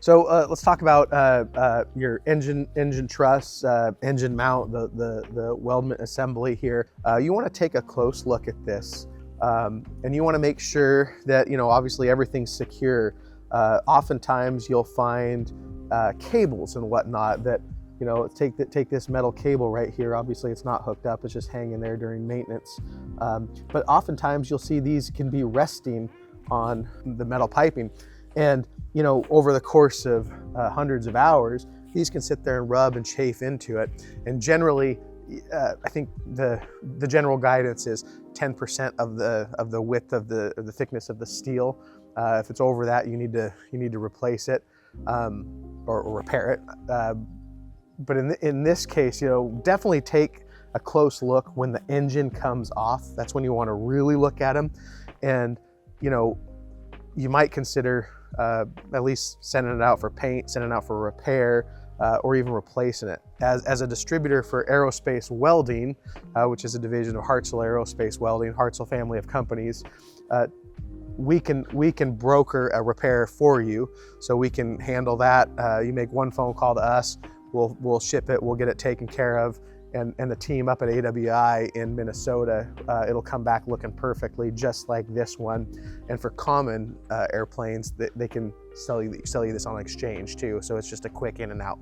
So let's talk about your engine truss, engine mount, the weldment assembly here. You want to take a close look at this, and you want to make sure that, you know, obviously everything's secure. Oftentimes you'll find cables and whatnot that, you know, take this metal cable right here. Obviously it's not hooked up, it's just hanging there during maintenance. But oftentimes you'll see these can be resting on the metal piping. And, you know, over the course of hundreds of hours, these can sit there and rub and chafe into it. And generally, I think the general guidance is 10% of the width of the thickness of the steel. If it's over that, you need to replace it or repair it. But in this case, you know, definitely take a close look when the engine comes off. That's when you want to really look at them, and, you know, you might consider at least sending it out for paint, sending it out for repair, or even replacing it. As a distributor for aerospace welding, which is a division of Hartzell Aerospace Welding, Hartzell family of companies, we can broker a repair for you, so we can handle that. You make one phone call to us, we'll ship it, we'll get it taken care of, and the team up at AWI in Minnesota, it'll come back looking perfectly just like this one. And for common airplanes, they can sell you this on exchange too, so it's just a quick in and out.